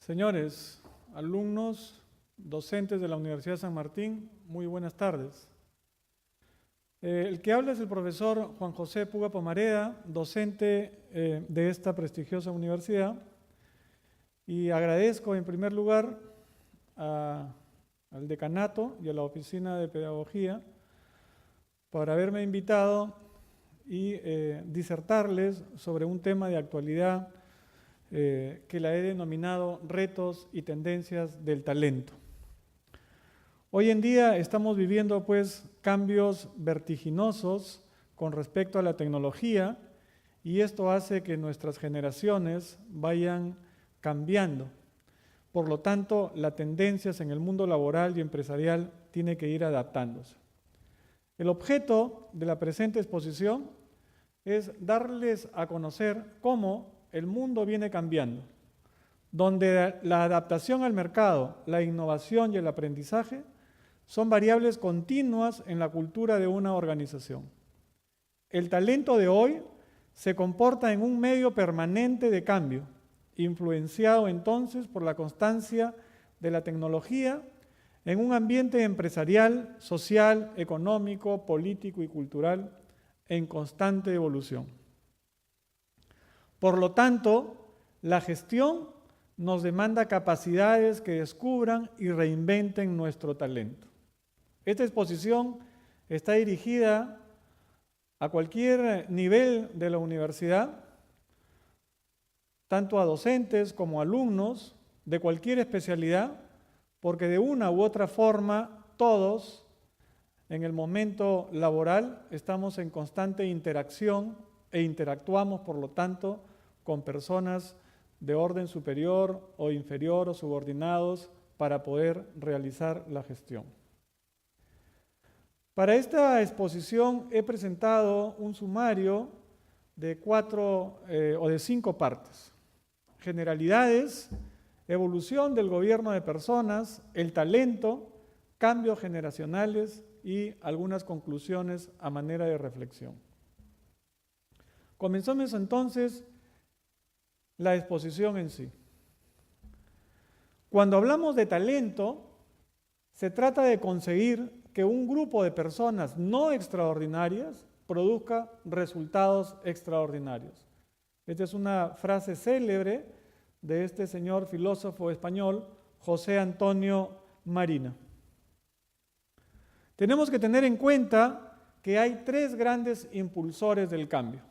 Señores, alumnos, docentes de la Universidad San Martín, muy buenas tardes. El que habla es el profesor Juan José Puga Pomareda, docente de esta prestigiosa universidad, y agradezco en primer lugar al decanato y a la oficina de pedagogía por haberme invitado y disertarles sobre un tema de actualidad que la he denominado retos y tendencias del talento. Hoy en día estamos viviendo pues cambios vertiginosos con respecto a la tecnología y esto hace que nuestras generaciones vayan cambiando. Por lo tanto, las tendencias en el mundo laboral y empresarial tienen que ir adaptándose. El objeto de la presente exposición es darles a conocer cómo el mundo viene cambiando, donde la adaptación al mercado, la innovación y el aprendizaje son variables continuas en la cultura de una organización. El talento de hoy se comporta en un medio permanente de cambio, influenciado entonces por la constancia de la tecnología en un ambiente empresarial, social, económico, político y cultural en constante evolución. Por lo tanto, la gestión nos demanda capacidades que descubran y reinventen nuestro talento. Esta exposición está dirigida a cualquier nivel de la universidad, tanto a docentes como a alumnos de cualquier especialidad, porque de una u otra forma todos en el momento laboral estamos en constante interacción e interactuamos, por lo tanto, con personas de orden superior o inferior o subordinados para poder realizar la gestión. Para esta exposición he presentado un sumario de 5 partes. Generalidades, evolución del gobierno de personas, el talento, cambios generacionales y algunas conclusiones a manera de reflexión. Comenzamos entonces la exposición en sí. Cuando hablamos de talento, se trata de conseguir que un grupo de personas no extraordinarias produzca resultados extraordinarios. Esta es una frase célebre de este señor filósofo español, José Antonio Marina. Tenemos que tener en cuenta que hay 3 grandes impulsores del cambio.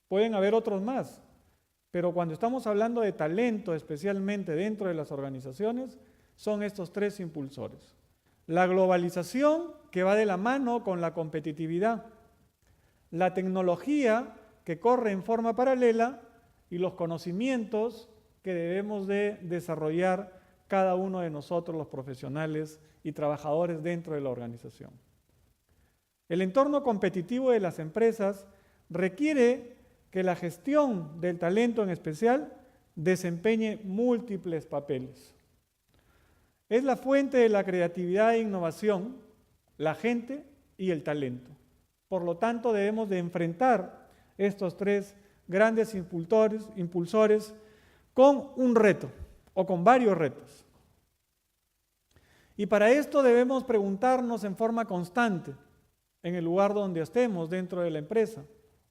Pueden haber otros más, pero cuando estamos hablando de talento, especialmente dentro de las organizaciones, son estos 3 impulsores. La globalización, que va de la mano con la competitividad, la tecnología, que corre en forma paralela, y los conocimientos que debemos de desarrollar cada uno de nosotros, los profesionales y trabajadores dentro de la organización. El entorno competitivo de las empresas requiere que la gestión del talento en especial desempeñe múltiples papeles. Es la fuente de la creatividad e innovación, la gente y el talento. Por lo tanto, debemos de enfrentar estos 3 grandes impulsores con un reto o con varios retos. Y para esto debemos preguntarnos en forma constante, en el lugar donde estemos, dentro de la empresa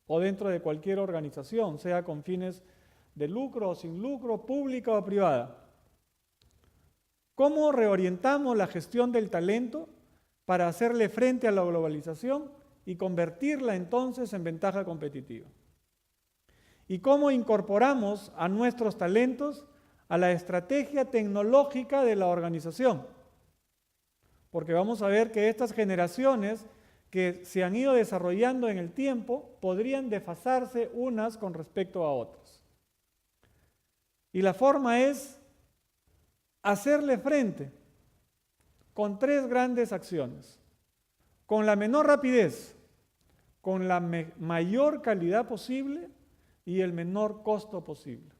o dentro de cualquier organización, sea con fines de lucro o sin lucro, pública o privada. ¿Cómo reorientamos la gestión del talento para hacerle frente a la globalización y convertirla entonces en ventaja competitiva? ¿Y cómo incorporamos a nuestros talentos a la estrategia tecnológica de la organización? Porque vamos a ver que estas generaciones que se han ido desarrollando en el tiempo podrían desfasarse unas con respecto a otras. Y la forma es hacerle frente con 3 grandes acciones, con la menor rapidez, con la mayor calidad posible y el menor costo posible.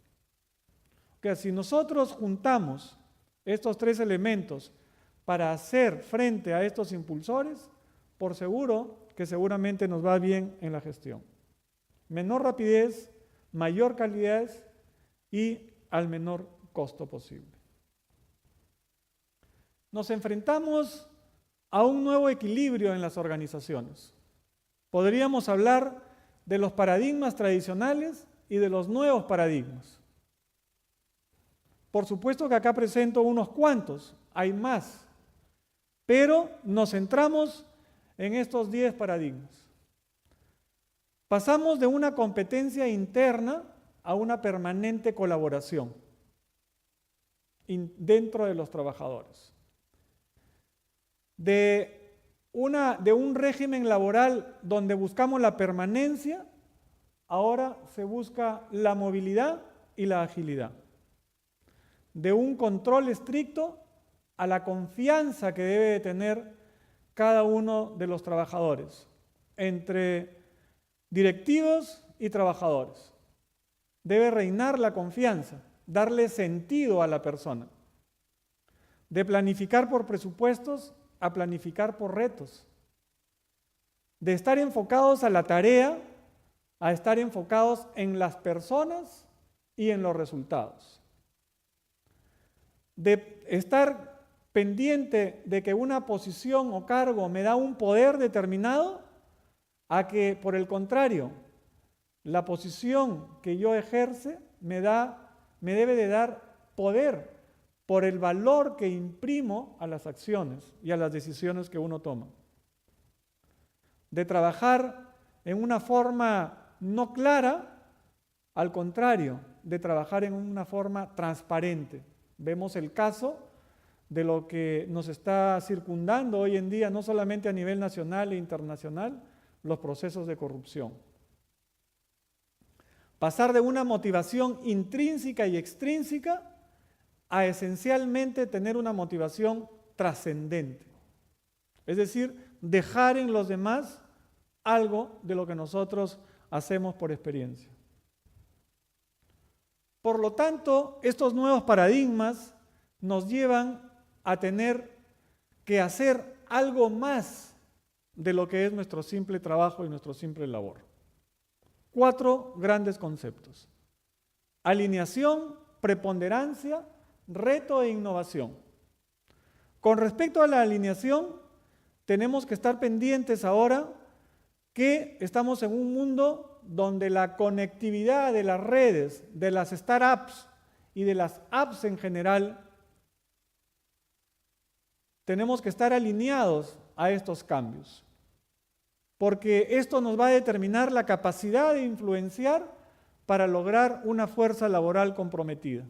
Que si nosotros juntamos estos 3 elementos para hacer frente a estos impulsores, por seguro que seguramente nos va bien en la gestión. Menor rapidez, mayor calidad y al menor costo posible. Nos enfrentamos a un nuevo equilibrio en las organizaciones. Podríamos hablar de los paradigmas tradicionales y de los nuevos paradigmas. Por supuesto que acá presento unos cuantos, hay más, pero nos centramos en estos 10 paradigmas. Pasamos de una competencia interna a una permanente colaboración dentro de los trabajadores. De un régimen laboral donde buscamos la permanencia, ahora se busca la movilidad y la agilidad. De un control estricto a la confianza que debe de tener cada uno de los trabajadores entre directivos y trabajadores. Debe reinar la confianza, darle sentido a la persona. De planificar por presupuestos a planificar por retos. De estar enfocados a la tarea a estar enfocados en las personas y en los resultados. De estar pendiente de que una posición o cargo me da un poder determinado a que, por el contrario, la posición que yo ejerce me debe de dar poder por el valor que imprimo a las acciones y a las decisiones que uno toma. De trabajar en una forma no clara, al contrario, de trabajar en una forma transparente. Vemos el caso de lo que nos está circundando hoy en día, no solamente a nivel nacional e internacional, los procesos de corrupción. Pasar de una motivación intrínseca y extrínseca a esencialmente tener una motivación trascendente. Es decir, dejar en los demás algo de lo que nosotros hacemos por experiencia. Por lo tanto, estos nuevos paradigmas nos llevan a tener que hacer algo más de lo que es nuestro simple trabajo y nuestro simple labor. 4 grandes conceptos: alineación, preponderancia, reto e innovación. Con respecto a la alineación, tenemos que estar pendientes ahora que estamos en un mundo donde la conectividad de las redes, de las startups y de las apps en general, tenemos que estar alineados a estos cambios, porque esto nos va a determinar la capacidad de influenciar para lograr una fuerza laboral comprometida.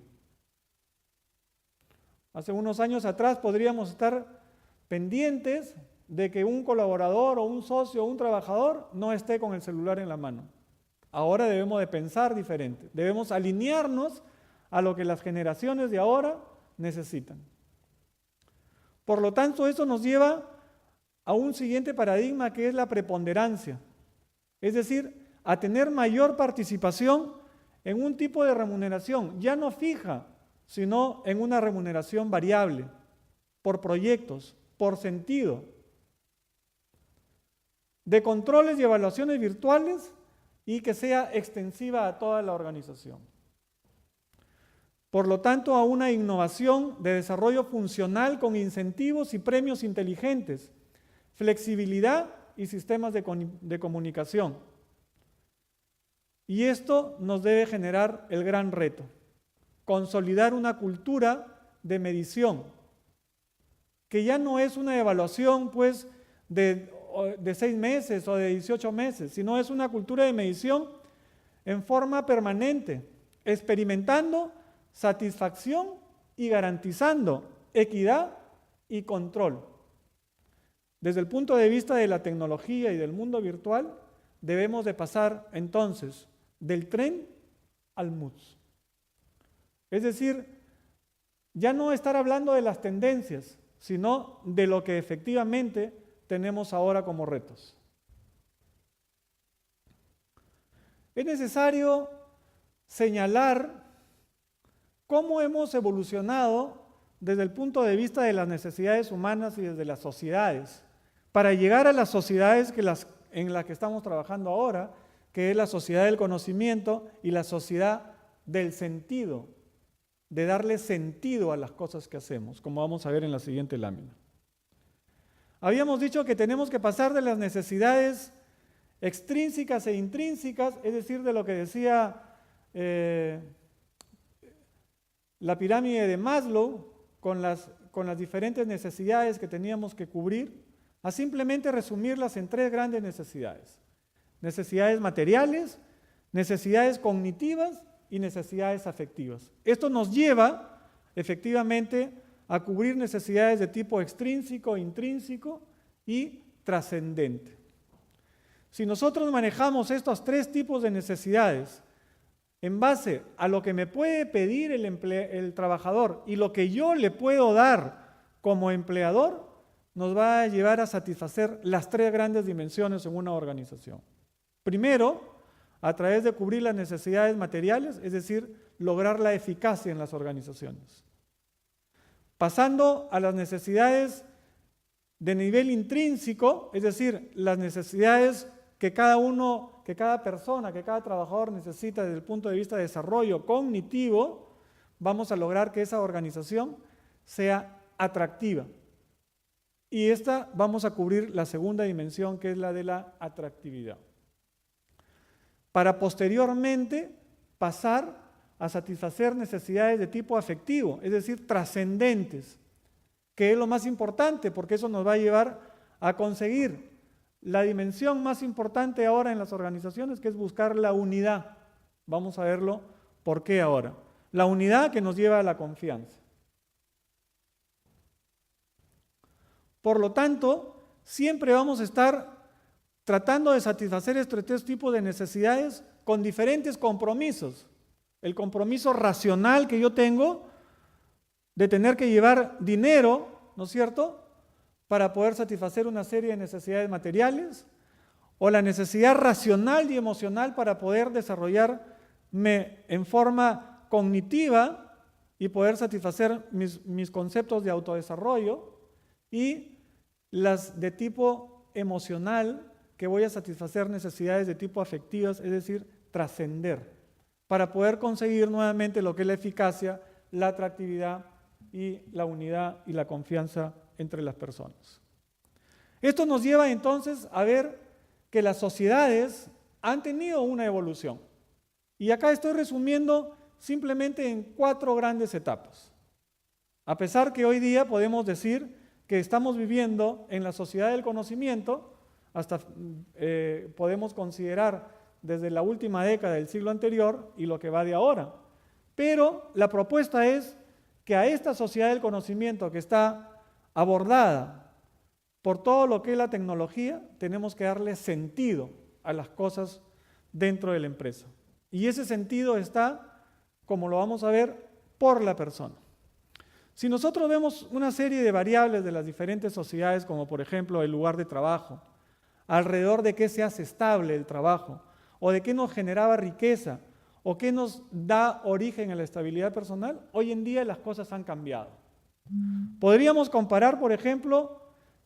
Hace unos años atrás podríamos estar pendientes de que un colaborador o un socio o un trabajador no esté con el celular en la mano. Ahora debemos de pensar diferente, debemos alinearnos a lo que las generaciones de ahora necesitan. Por lo tanto, eso nos lleva a un siguiente paradigma que es la preponderancia, es decir, a tener mayor participación en un tipo de remuneración, ya no fija, sino en una remuneración variable, por proyectos, por sentido, de controles y evaluaciones virtuales y que sea extensiva a toda la organización. Por lo tanto, a una innovación de desarrollo funcional con incentivos y premios inteligentes, flexibilidad y sistemas de comunicación. Y esto nos debe generar el gran reto: consolidar una cultura de medición, que ya no es una evaluación pues de 6 meses o de 18 meses, sino es una cultura de medición en forma permanente, experimentando satisfacción y garantizando equidad y control. Desde el punto de vista de la tecnología y del mundo virtual, debemos de pasar entonces del tren al MUTS. Es decir, ya no estar hablando de las tendencias, sino de lo que efectivamente tenemos ahora como retos. Es necesario señalar cómo hemos evolucionado desde el punto de vista de las necesidades humanas y desde las sociedades, para llegar a las sociedades en las que estamos trabajando ahora, que es la sociedad del conocimiento y la sociedad del sentido. de darle sentido a las cosas que hacemos, como vamos a ver en la siguiente lámina. Habíamos dicho que tenemos que pasar de las necesidades extrínsecas e intrínsecas, es decir, de lo que decía la pirámide de Maslow, con las diferentes necesidades que teníamos que cubrir, a simplemente resumirlas en tres grandes necesidades. Necesidades materiales, necesidades cognitivas y necesidades afectivas. Esto nos lleva, efectivamente, a cubrir necesidades de tipo extrínseco, intrínseco y trascendente. Si nosotros manejamos estos tres tipos de necesidades en base a lo que me puede pedir el trabajador y lo que yo le puedo dar como empleador, nos va a llevar a satisfacer las tres grandes dimensiones en una organización. Primero, a través de cubrir las necesidades materiales, es decir, lograr la eficacia en las organizaciones. Pasando a las necesidades de nivel intrínseco, es decir, las necesidades que cada persona, que cada trabajador necesita desde el punto de vista de desarrollo cognitivo, vamos a lograr que esa organización sea atractiva. Y esta vamos a cubrir la segunda dimensión, que es la de la atractividad. Para posteriormente pasar a satisfacer necesidades de tipo afectivo, es decir, trascendentes, que es lo más importante, porque eso nos va a llevar a conseguir la dimensión más importante ahora en las organizaciones, que es buscar la unidad. Vamos a verlo por qué ahora. La unidad que nos lleva a la confianza. Por lo tanto, siempre vamos a estar tratando de satisfacer estos tres tipos de necesidades con diferentes compromisos. El compromiso racional que yo tengo de tener que llevar dinero, ¿no es cierto?, para poder satisfacer una serie de necesidades materiales, o la necesidad racional y emocional para poder desarrollarme en forma cognitiva y poder satisfacer mis conceptos de autodesarrollo, y las de tipo emocional, que voy a satisfacer necesidades de tipo afectivas, es decir, trascender, para poder conseguir nuevamente lo que es la eficacia, la atractividad y la unidad y la confianza entre las personas. Esto nos lleva entonces a ver que las sociedades han tenido una evolución. Y acá estoy resumiendo simplemente en 4 grandes etapas. A pesar que hoy día podemos decir que estamos viviendo en la sociedad del conocimiento, hasta podemos considerar desde la última década del siglo anterior y lo que va de ahora. Pero la propuesta es que a esta sociedad del conocimiento que está abordada por todo lo que es la tecnología, tenemos que darle sentido a las cosas dentro de la empresa. Y ese sentido está, como lo vamos a ver, por la persona. Si nosotros vemos una serie de variables de las diferentes sociedades, como por ejemplo el lugar de trabajo, alrededor de qué se hace estable el trabajo, o de qué nos generaba riqueza, o qué nos da origen a la estabilidad personal, hoy en día las cosas han cambiado. Podríamos comparar, por ejemplo,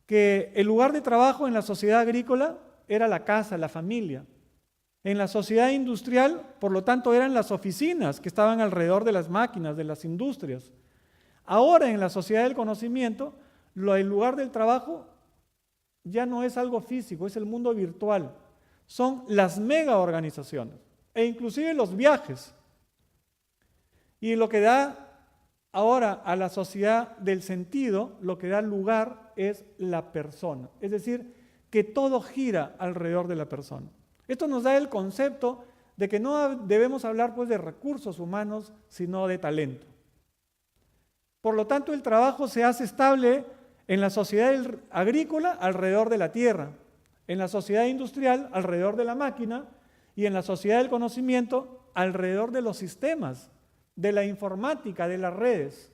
que el lugar de trabajo en la sociedad agrícola era la casa, la familia. En la sociedad industrial, por lo tanto, eran las oficinas que estaban alrededor de las máquinas, de las industrias. Ahora, en la sociedad del conocimiento, el lugar del trabajo ya no es algo físico, es el mundo virtual. Son las mega organizaciones e inclusive los viajes. Y lo que da ahora a la sociedad del sentido, lo que da lugar es la persona. Es decir, que todo gira alrededor de la persona. Esto nos da el concepto de que no debemos hablar pues de recursos humanos, sino de talento. Por lo tanto, el trabajo se hace estable en la sociedad agrícola alrededor de la tierra, en la sociedad industrial alrededor de la máquina y en la sociedad del conocimiento alrededor de los sistemas, de la informática, de las redes.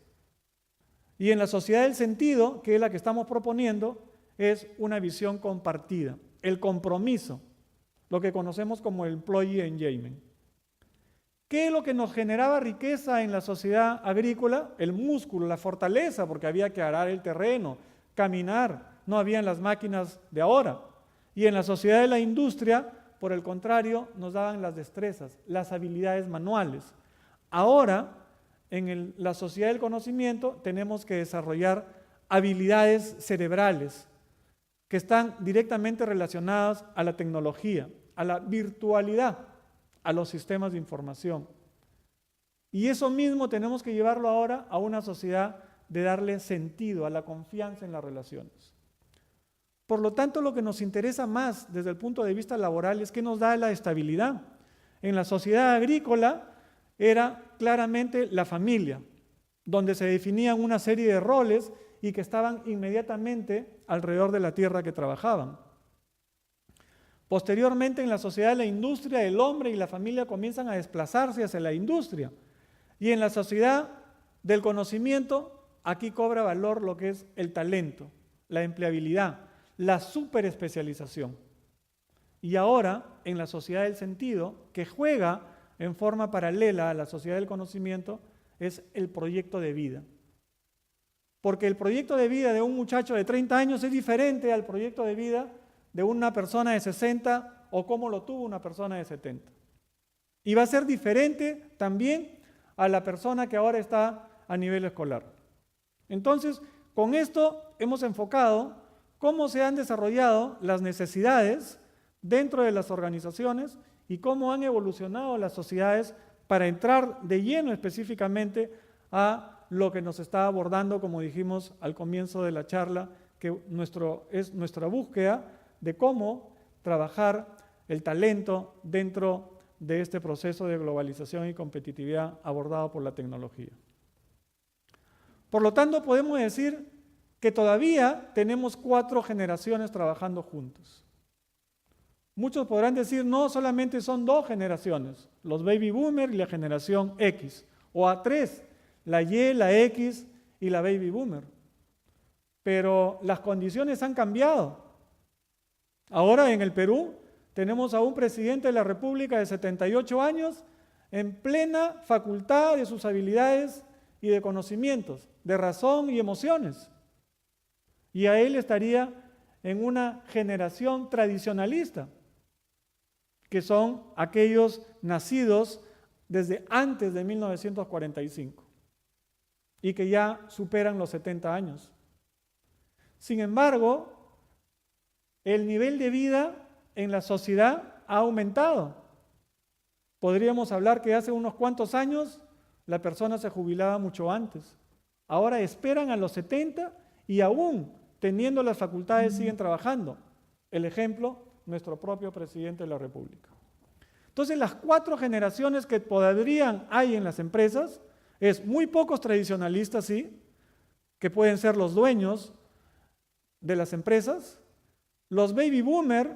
Y en la sociedad del sentido, que es la que estamos proponiendo, es una visión compartida, el compromiso, lo que conocemos como el employee engagement. ¿Qué es lo que nos generaba riqueza en la sociedad agrícola? El músculo, la fortaleza, porque había que arar el terreno, caminar, no habían las máquinas de ahora. Y en la sociedad de la industria, por el contrario, nos daban las destrezas, las habilidades manuales. Ahora, en la sociedad del conocimiento tenemos que desarrollar habilidades cerebrales que están directamente relacionadas a la tecnología, a la virtualidad, a los sistemas de información. Y eso mismo tenemos que llevarlo ahora a una sociedad de darle sentido a la confianza en las relaciones. Por lo tanto, lo que nos interesa más desde el punto de vista laboral es qué nos da la estabilidad. En la sociedad agrícola era claramente la familia, donde se definían una serie de roles y que estaban inmediatamente alrededor de la tierra que trabajaban. Posteriormente, en la sociedad de la industria, el hombre y la familia comienzan a desplazarse hacia la industria. Y en la sociedad del conocimiento, aquí cobra valor lo que es el talento, la empleabilidad, la superespecialización. Y ahora, en la sociedad del sentido, que juega en forma paralela a la sociedad del conocimiento, es el proyecto de vida. Porque el proyecto de vida de un muchacho de 30 años es diferente al proyecto de vida de una persona de 60 o como lo tuvo una persona de 70. Y va a ser diferente también a la persona que ahora está a nivel escolar. Entonces, con esto hemos enfocado cómo se han desarrollado las necesidades dentro de las organizaciones y cómo han evolucionado las sociedades para entrar de lleno específicamente a lo que nos está abordando, como dijimos al comienzo de la charla, que es nuestra búsqueda de cómo trabajar el talento dentro de este proceso de globalización y competitividad abordado por la tecnología. Por lo tanto, podemos decir que todavía tenemos 4 generaciones trabajando juntos. Muchos podrán decir, no, solamente son 2 generaciones, los baby boomers y la generación X, o a 3, la Y, la X y la baby boomer. Pero las condiciones han cambiado. Ahora en el Perú tenemos a un presidente de la República de 78 años en plena facultad de sus habilidades y de conocimientos, de razón y emociones. Y a él estaría en una generación tradicionalista, que son aquellos nacidos desde antes de 1945 y que ya superan los 70 años. Sin embargo, el nivel de vida en la sociedad ha aumentado. Podríamos hablar que hace unos cuantos años la persona se jubilaba mucho antes. Ahora esperan a los 70 y aún teniendo las facultades siguen trabajando. El ejemplo, nuestro propio presidente de la República. Entonces, las 4 generaciones que hay en las empresas es muy pocos tradicionalistas, sí, que pueden ser los dueños de las empresas, los baby boomer,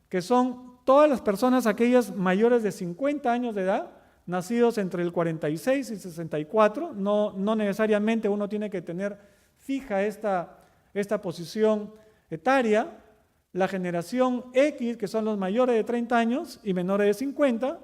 que son todas las personas, aquellas mayores de 50 años de edad, nacidos entre el 46 y 64, no necesariamente uno tiene que tener fija esta posición etaria, la generación X, que son los mayores de 30 años y menores de 50,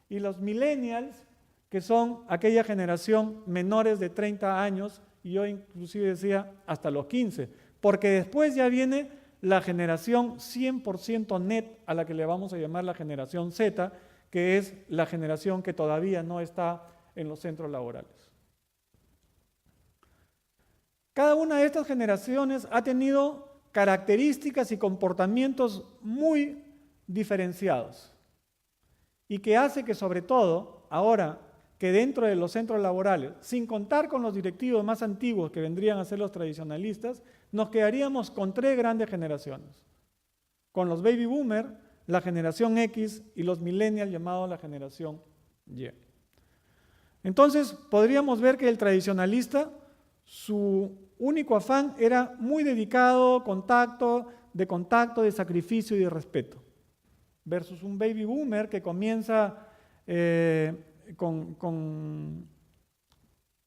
y los millennials, que son aquella generación menores de 30 años, y yo inclusive decía hasta los 15, porque después ya viene la generación 100% net, a la que le vamos a llamar la generación Z, que es la generación que todavía no está en los centros laborales. Cada una de estas generaciones ha tenido características y comportamientos muy diferenciados y que hace que, sobre todo, ahora que dentro de los centros laborales, sin contar con los directivos más antiguos que vendrían a ser los tradicionalistas, nos quedaríamos con 3 grandes generaciones. Con los baby boomers, la generación X y los millennials llamados la generación Y. Entonces, podríamos ver que el tradicionalista, su único afán era muy dedicado, de sacrificio y de respeto, versus un baby boomer que comienza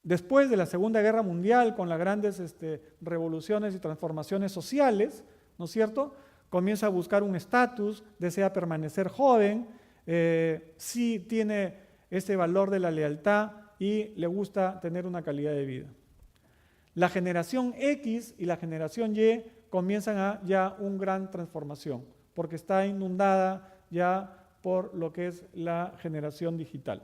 después de la Segunda Guerra Mundial, con las grandes revoluciones y transformaciones sociales, ¿no es cierto?, comienza a buscar un estatus, desea permanecer joven, sí tiene ese valor de la lealtad y le gusta tener una calidad de vida. La generación X y la generación Y comienzan a ya una gran transformación, porque está inundada ya por lo que es la generación digital.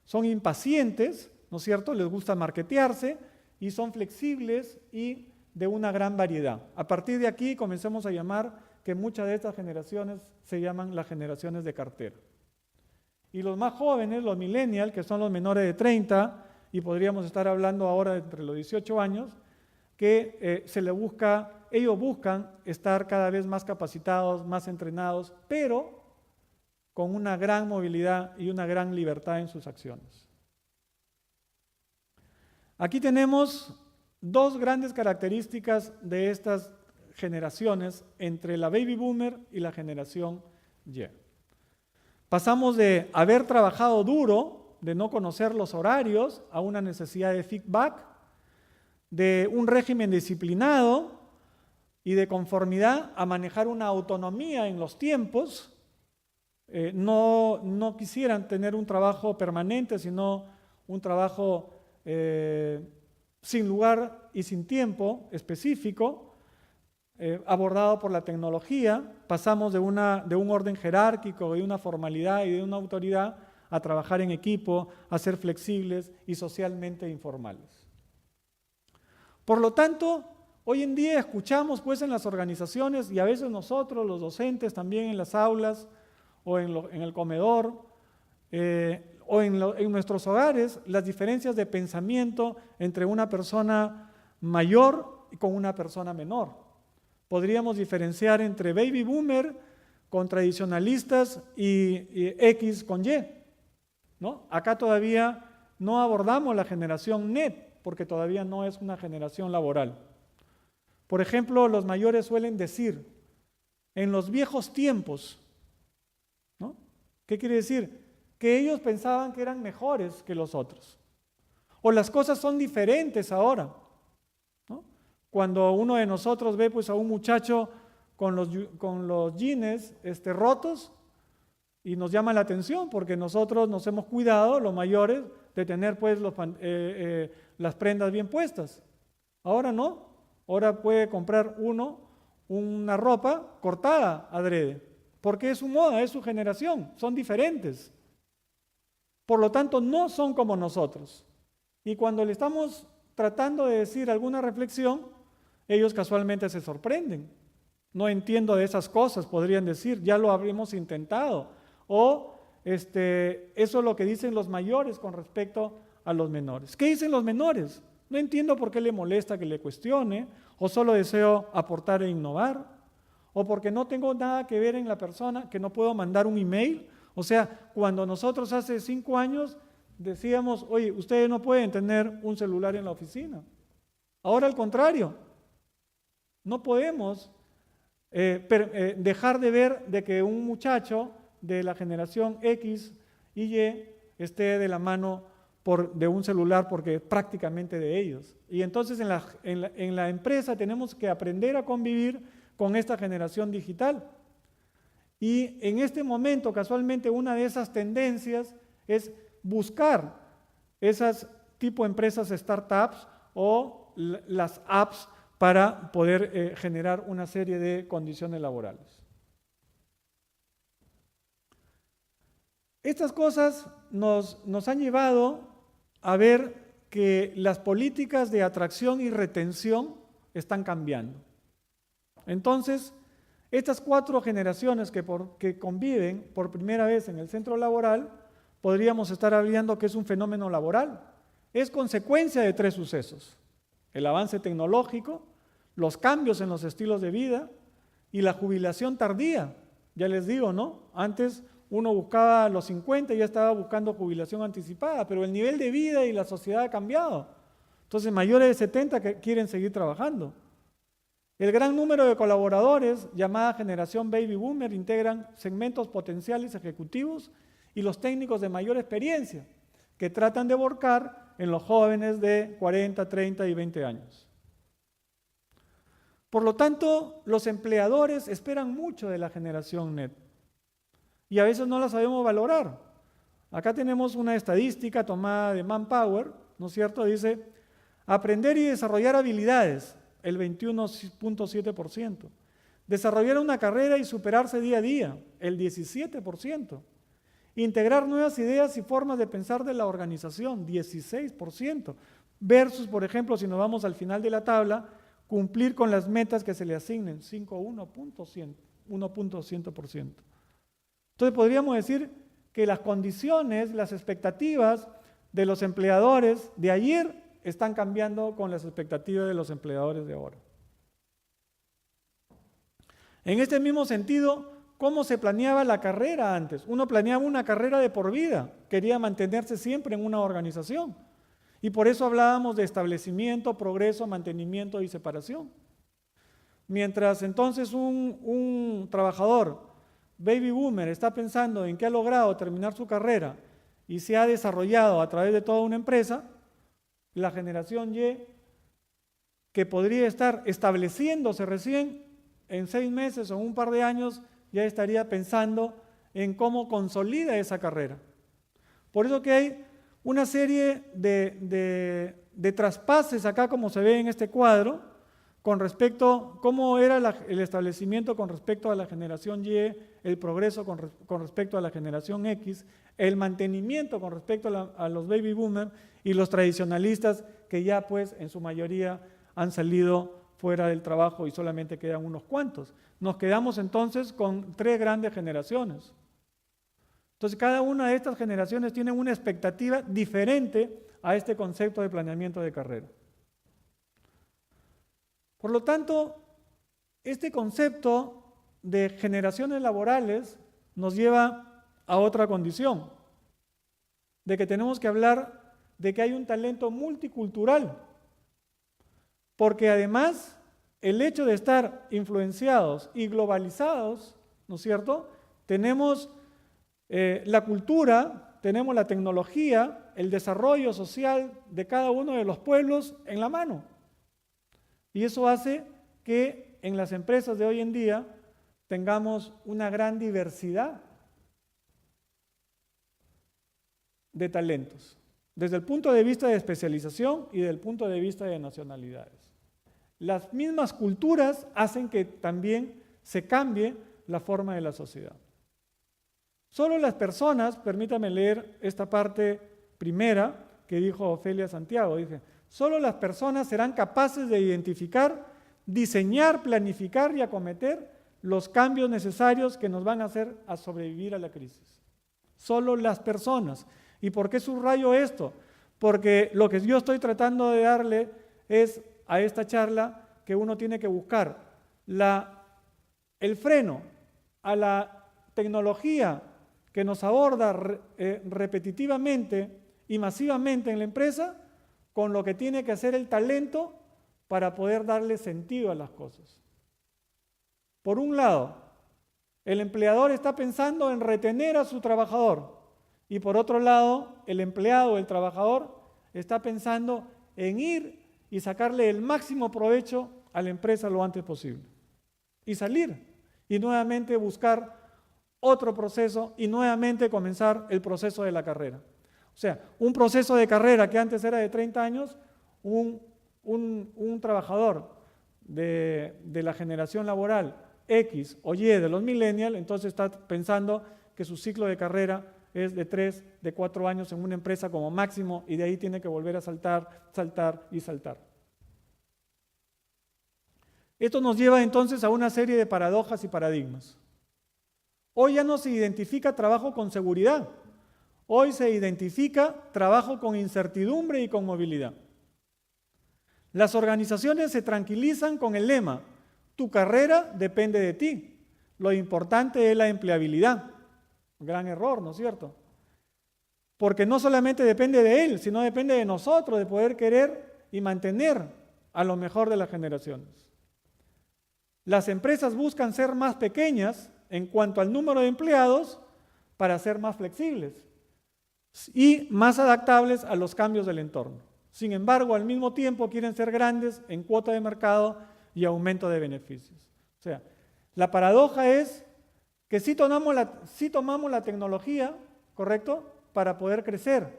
Son impacientes, ¿no es cierto? Les gusta marketearse y son flexibles y de una gran variedad. A partir de aquí comencemos a llamar que muchas de estas generaciones se llaman las generaciones de cartera. Y los más jóvenes, los millennials, que son los menores de 30, y podríamos estar hablando ahora entre los 18 años, que ellos buscan estar cada vez más capacitados, más entrenados, pero con una gran movilidad y una gran libertad en sus acciones. Aquí tenemos dos grandes características de estas generaciones entre la baby boomer y la generación Y. Pasamos de haber trabajado duro, de no conocer los horarios, a una necesidad de feedback, de un régimen disciplinado y de conformidad a manejar una autonomía en los tiempos. No quisieran tener un trabajo permanente, sino un trabajo sin lugar y sin tiempo específico, abordado por la tecnología. Pasamos de un orden jerárquico, de una formalidad y de una autoridad a trabajar en equipo, a ser flexibles y socialmente informales. Por lo tanto, hoy en día escuchamos pues en las organizaciones y a veces nosotros, los docentes, también en las aulas o en el comedor o en nuestros hogares, las diferencias de pensamiento entre una persona mayor y con una persona menor. Podríamos diferenciar entre baby boomer con tradicionalistas y X con Y, ¿no? Acá todavía no abordamos la generación NET, porque todavía no es una generación laboral. Por ejemplo, los mayores suelen decir, en los viejos tiempos, ¿no? ¿Qué quiere decir? Que ellos pensaban que eran mejores que los otros. O las cosas son diferentes ahora, ¿no? Cuando uno de nosotros ve pues, a un muchacho con los jeans rotos y nos llama la atención porque nosotros nos hemos cuidado, los mayores, de tener pues, las prendas bien puestas. Ahora no, ahora puede comprar una ropa cortada adrede, porque es su moda, es su generación, son diferentes. Por lo tanto, no son como nosotros. Y cuando le estamos tratando de decir alguna reflexión, ellos casualmente se sorprenden. No entiendo de esas cosas, podrían decir, ya lo habíamos intentado. O eso es lo que dicen los mayores con respecto a los menores. ¿Qué dicen los menores? No entiendo por qué le molesta que le cuestione, o solo deseo aportar e innovar, o porque no tengo nada que ver en la persona, que no puedo mandar un email. O sea, cuando nosotros hace 5 años decíamos, oye, ustedes no pueden tener un celular en la oficina. Ahora al contrario, no podemos dejar de ver de que un muchacho de la generación X y Y esté de la mano de un celular porque es prácticamente de ellos. Y entonces en la empresa tenemos que aprender a convivir con esta generación digital. Y en este momento, casualmente, una de esas tendencias es buscar esas tipo empresas startups o las apps para poder generar una serie de condiciones laborales. Estas cosas nos han llevado a ver que las políticas de atracción y retención están cambiando. Entonces, estas 4 generaciones que conviven por primera vez en el centro laboral, podríamos estar hablando que es un fenómeno laboral. Es consecuencia de 3 sucesos: el avance tecnológico, los cambios en los estilos de vida y la jubilación tardía. Ya les digo, ¿no? Antes uno buscaba los 50 y ya estaba buscando jubilación anticipada, pero el nivel de vida y la sociedad ha cambiado. Entonces, mayores de 70 que quieren seguir trabajando. El gran número de colaboradores, llamada generación baby boomer, integran segmentos potenciales ejecutivos y los técnicos de mayor experiencia, que tratan de volcar en los jóvenes de 40, 30 y 20 años. Por lo tanto, los empleadores esperan mucho de la generación NET y a veces no la sabemos valorar. Acá tenemos una estadística tomada de Manpower, ¿no es cierto? Dice, aprender y desarrollar habilidades, el 21.7%. Desarrollar una carrera y superarse día a día, el 17%. Integrar nuevas ideas y formas de pensar de la organización, 16%, versus, por ejemplo, si nos vamos al final de la tabla, cumplir con las metas que se le asignen, 1.100%. Entonces podríamos decir que las condiciones, las expectativas de los empleadores de ayer están cambiando con las expectativas de los empleadores de ahora. En este mismo sentido, ¿cómo se planeaba la carrera antes? Uno planeaba una carrera de por vida, quería mantenerse siempre en una organización. Y por eso hablábamos de establecimiento, progreso, mantenimiento y separación. Mientras entonces un trabajador, baby boomer, está pensando en que ha logrado terminar su carrera y se ha desarrollado a través de toda una empresa, la generación Y, que podría estar estableciéndose recién en 6 meses o un par de años, ya estaría pensando en cómo consolida esa carrera. Por eso que hay una serie de traspases acá, como se ve en este cuadro, con respecto a cómo era el establecimiento con respecto a la generación Y, el progreso con respecto a la generación X, el mantenimiento con respecto a los baby boomers y los tradicionalistas que ya pues en su mayoría han salido fuera del trabajo y solamente quedan unos cuantos. Nos quedamos entonces con 3 grandes generaciones. Entonces cada una de estas generaciones tiene una expectativa diferente a este concepto de planeamiento de carrera. Por lo tanto, este concepto de generaciones laborales nos lleva a otra condición, de que tenemos que hablar de que hay un talento multicultural, porque además el hecho de estar influenciados y globalizados, ¿no es cierto?, tenemos la cultura, tenemos la tecnología, el desarrollo social de cada uno de los pueblos en la mano. Y eso hace que en las empresas de hoy en día tengamos una gran diversidad de talentos, desde el punto de vista de especialización y desde el punto de vista de nacionalidades. Las mismas culturas hacen que también se cambie la forma de la sociedad. Solo las personas, permítame leer esta parte primera que dijo Ofelia Santiago, dije, solo las personas serán capaces de identificar, diseñar, planificar y acometer los cambios necesarios que nos van a hacer a sobrevivir a la crisis. Solo las personas. ¿Y por qué subrayo esto? Porque lo que yo estoy tratando de darle es a esta charla que uno tiene que buscar el freno a la tecnología que nos aborda repetitivamente y masivamente en la empresa, con lo que tiene que hacer el talento para poder darle sentido a las cosas. Por un lado, el empleador está pensando en retener a su trabajador y por otro lado, el empleado, el trabajador, está pensando en ir y sacarle el máximo provecho a la empresa lo antes posible y salir y nuevamente buscar otro proceso y nuevamente comenzar el proceso de la carrera. O sea, un proceso de carrera que antes era de 30 años, un trabajador de la generación laboral X o Y de los millennials, entonces está pensando que su ciclo de carrera es de 3, de 4 años en una empresa como máximo y de ahí tiene que volver a saltar, saltar y saltar. Esto nos lleva entonces a una serie de paradojas y paradigmas. Hoy ya no se identifica trabajo con seguridad, hoy se identifica trabajo con incertidumbre y con movilidad. Las organizaciones se tranquilizan con el lema, tu carrera depende de ti, lo importante es la empleabilidad. Gran error, ¿no es cierto? Porque no solamente depende de él, sino depende de nosotros, de poder querer y mantener a lo mejor de las generaciones. Las empresas buscan ser más pequeñas en cuanto al número de empleados para ser más flexibles y más adaptables a los cambios del entorno. Sin embargo, al mismo tiempo quieren ser grandes en cuota de mercado y aumento de beneficios. O sea, la paradoja es que sí tomamos la tecnología, ¿correcto?, para poder crecer.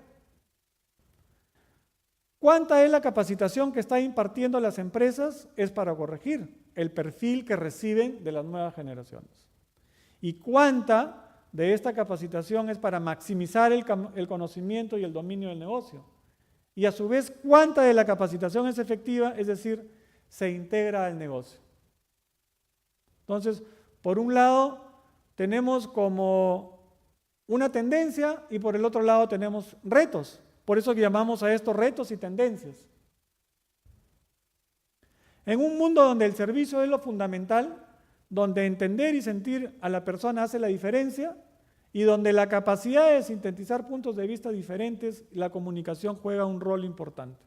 ¿Cuánta es la capacitación que están impartiendo las empresas? Es para corregir el perfil que reciben de las nuevas generaciones. ¿Y cuánta de esta capacitación es para maximizar el conocimiento y el dominio del negocio. Y a su vez, cuánta de la capacitación es efectiva, es decir, se integra al negocio. Entonces, por un lado, tenemos como una tendencia y por el otro lado tenemos retos. Por eso llamamos a estos retos y tendencias. En un mundo donde el servicio es lo fundamental, donde entender y sentir a la persona hace la diferencia y donde la capacidad de sintetizar puntos de vista diferentes, la comunicación juega un rol importante.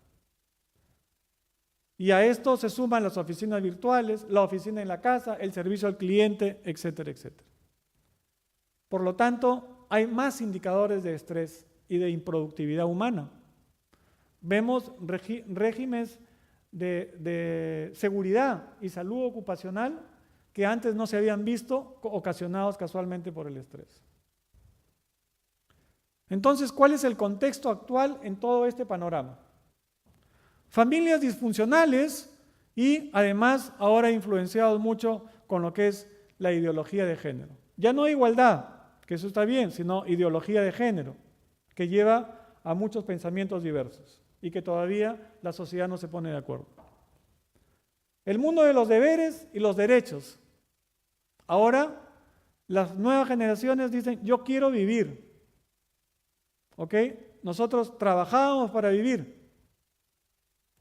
Y a esto se suman las oficinas virtuales, la oficina en la casa, el servicio al cliente, etcétera, etcétera. Por lo tanto, hay más indicadores de estrés y de improductividad humana. Vemos regímenes de seguridad y salud ocupacional que antes no se habían visto, ocasionados casualmente por el estrés. Entonces, ¿cuál es el contexto actual en todo este panorama? Familias disfuncionales y además ahora influenciados mucho con lo que es la ideología de género. Ya no igualdad, que eso está bien, sino ideología de género, que lleva a muchos pensamientos diversos y que todavía la sociedad no se pone de acuerdo. El mundo de los deberes y los derechos. Ahora las nuevas generaciones dicen, yo quiero vivir. ¿Ok? Nosotros trabajábamos para vivir.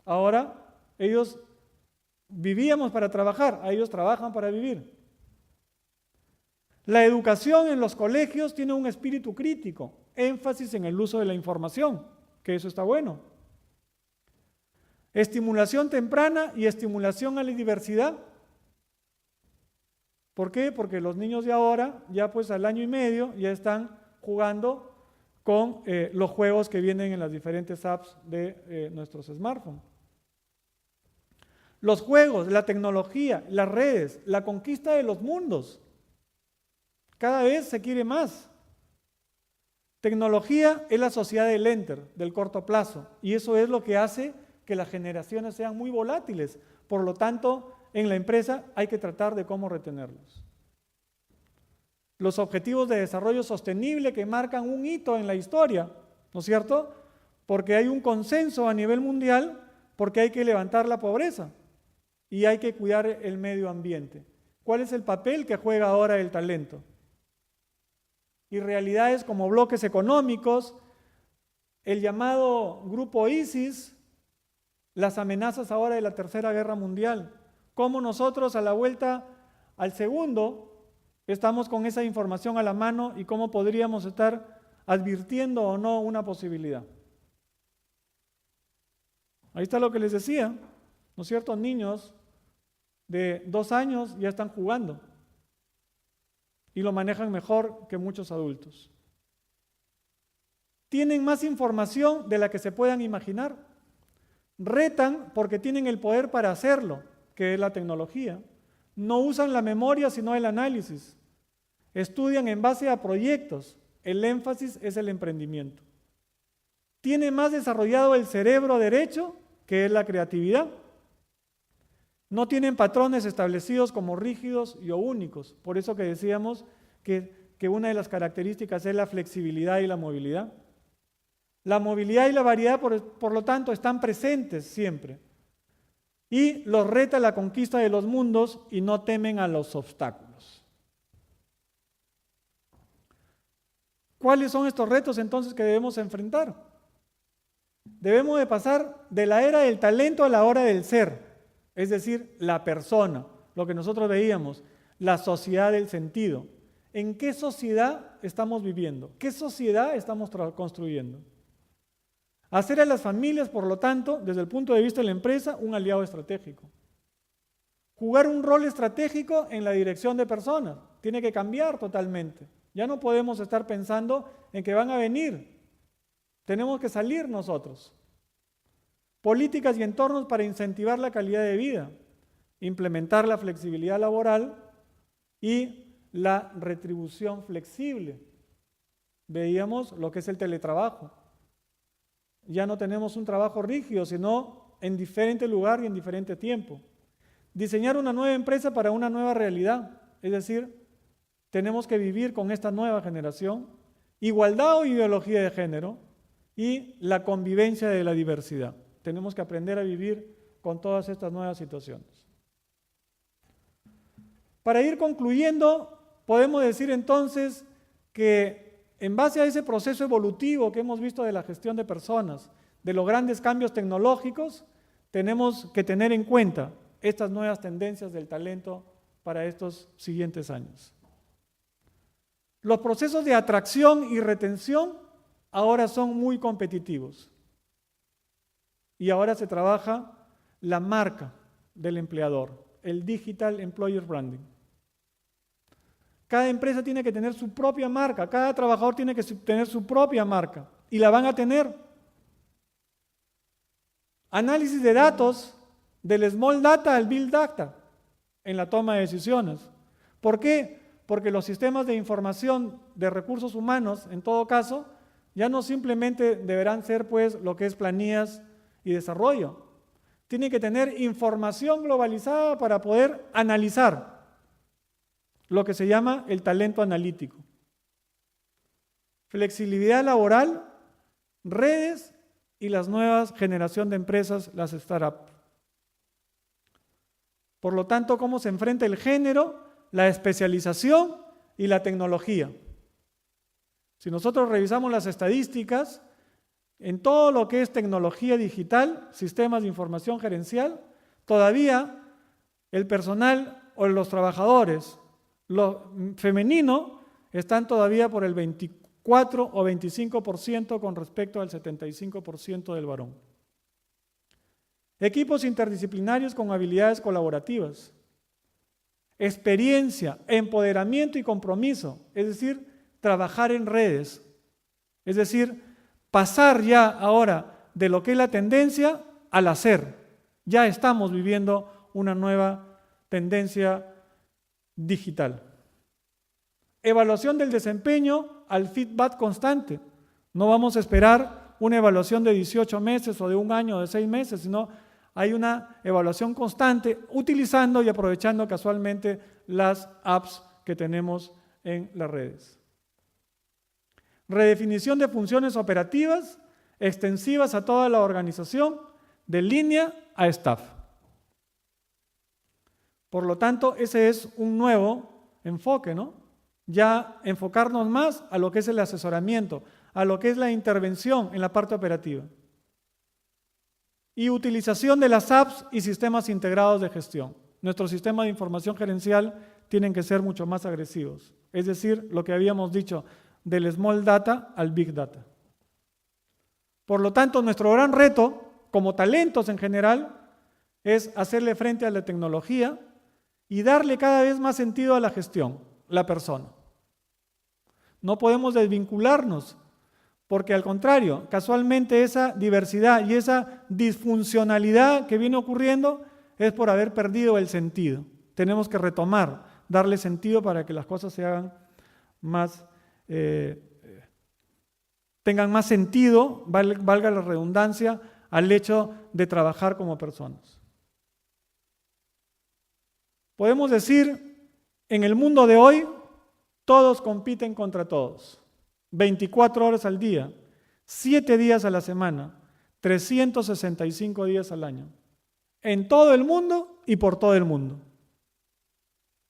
Ahora ellos vivíamos para trabajar, ellos trabajan para vivir. La educación en los colegios tiene un espíritu crítico, énfasis en el uso de la información, que eso está bueno. Estimulación temprana y estimulación a la diversidad. ¿Por qué? Porque los niños de ahora, ya pues al año y medio, ya están jugando con los juegos que vienen en las diferentes apps de nuestros smartphones. Los juegos, la tecnología, las redes, la conquista de los mundos. Cada vez se quiere más. Tecnología es la sociedad del enter, del corto plazo, y eso es lo que hace que las generaciones sean muy volátiles. Por lo tanto, en la empresa hay que tratar de cómo retenerlos. Los objetivos de desarrollo sostenible que marcan un hito en la historia, ¿no es cierto? Porque hay un consenso a nivel mundial, porque hay que levantar la pobreza y hay que cuidar el medio ambiente. ¿Cuál es el papel que juega ahora el talento? Y realidades como bloques económicos, el llamado grupo ISIS, las amenazas ahora de la Tercera Guerra Mundial, cómo nosotros a la vuelta al segundo estamos con esa información a la mano y cómo podríamos estar advirtiendo o no una posibilidad. Ahí está lo que les decía, ¿no es cierto? Niños de 2 años ya están jugando y lo manejan mejor que muchos adultos. Tienen más información de la que se puedan imaginar. Retan porque tienen el poder para hacerlo, que es la tecnología. No usan la memoria, sino el análisis. Estudian en base a proyectos. El énfasis es el emprendimiento. Tiene más desarrollado el cerebro derecho, que es la creatividad. No tienen patrones establecidos como rígidos y o únicos. Por eso que decíamos que una de las características es la flexibilidad y la movilidad. La movilidad y la variedad, por lo tanto, están presentes siempre. Y los reta la conquista de los mundos y no temen a los obstáculos. ¿Cuáles son estos retos entonces que debemos enfrentar? Debemos de pasar de la era del talento a la hora del ser, es decir, la persona, lo que nosotros veíamos, la sociedad del sentido. ¿En qué sociedad estamos viviendo? ¿Qué sociedad estamos construyendo? Hacer a las familias, por lo tanto, desde el punto de vista de la empresa, un aliado estratégico. Jugar un rol estratégico en la dirección de personas. Tiene que cambiar totalmente. Ya no podemos estar pensando en que van a venir. Tenemos que salir nosotros. Políticas y entornos para incentivar la calidad de vida. Implementar la flexibilidad laboral y la retribución flexible. Veíamos lo que es el teletrabajo. Ya no tenemos un trabajo rígido, sino en diferente lugar y en diferente tiempo. Diseñar una nueva empresa para una nueva realidad, es decir, tenemos que vivir con esta nueva generación, igualdad o ideología de género y la convivencia de la diversidad. Tenemos que aprender a vivir con todas estas nuevas situaciones. Para ir concluyendo, podemos decir entonces que en base a ese proceso evolutivo que hemos visto de la gestión de personas, de los grandes cambios tecnológicos, tenemos que tener en cuenta estas nuevas tendencias del talento para estos siguientes años. Los procesos de atracción y retención ahora son muy competitivos y ahora se trabaja la marca del empleador, el Digital Employer Branding. Cada empresa tiene que tener su propia marca, cada trabajador tiene que tener su propia marca y la van a tener. Análisis de datos del small data al big data en la toma de decisiones. ¿Por qué? Porque los sistemas de información de recursos humanos, en todo caso, ya no simplemente deberán ser pues lo que es planillas y desarrollo. Tienen que tener información globalizada para poder analizar lo que se llama el talento analítico. Flexibilidad laboral, redes y las nuevas generación de empresas, las startups. Por lo tanto, ¿cómo se enfrenta el género, la especialización y la tecnología? Si nosotros revisamos las estadísticas, en todo lo que es tecnología digital, sistemas de información gerencial, todavía el personal o los trabajadores, lo femenino, están todavía por el 24 o 25% con respecto al 75% del varón. Equipos interdisciplinarios con habilidades colaborativas. Experiencia, empoderamiento y compromiso, es decir, trabajar en redes. Es decir, pasar ya ahora de lo que es la tendencia al hacer. Ya estamos viviendo una nueva tendencia digital. Evaluación del desempeño al feedback constante. No vamos a esperar una evaluación de 18 meses o de un año o de 6 meses, sino hay una evaluación constante utilizando y aprovechando casualmente las apps que tenemos en las redes. Redefinición de funciones operativas extensivas a toda la organización, de línea a staff. Por lo tanto, ese es un nuevo enfoque, ¿no? Ya enfocarnos más a lo que es el asesoramiento, a lo que es la intervención en la parte operativa. Y utilización de las apps y sistemas integrados de gestión. Nuestros sistemas de información gerencial tienen que ser mucho más agresivos. Es decir, lo que habíamos dicho, del small data al big data. Por lo tanto, nuestro gran reto, como talentos en general, es hacerle frente a la tecnología y darle cada vez más sentido a la gestión, la persona. No podemos desvincularnos, porque al contrario, casualmente esa diversidad y esa disfuncionalidad que viene ocurriendo es por haber perdido el sentido. Tenemos que retomar, darle sentido para que las cosas se hagan más, tengan más sentido, valga la redundancia, al hecho de trabajar como personas. Podemos decir, en el mundo de hoy, todos compiten contra todos. 24 horas al día, 7 días a la semana, 365 días al año, en todo el mundo y por todo el mundo.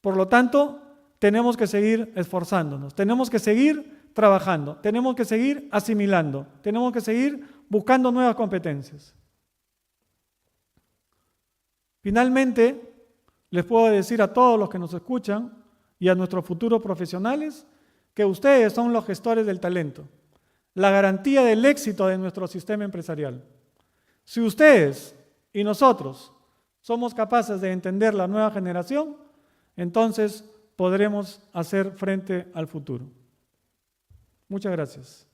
Por lo tanto, tenemos que seguir esforzándonos, tenemos que seguir trabajando, tenemos que seguir asimilando, tenemos que seguir buscando nuevas competencias. Finalmente, les puedo decir a todos los que nos escuchan y a nuestros futuros profesionales que ustedes son los gestores del talento, la garantía del éxito de nuestro sistema empresarial. Si ustedes y nosotros somos capaces de entender la nueva generación, entonces podremos hacer frente al futuro. Muchas gracias.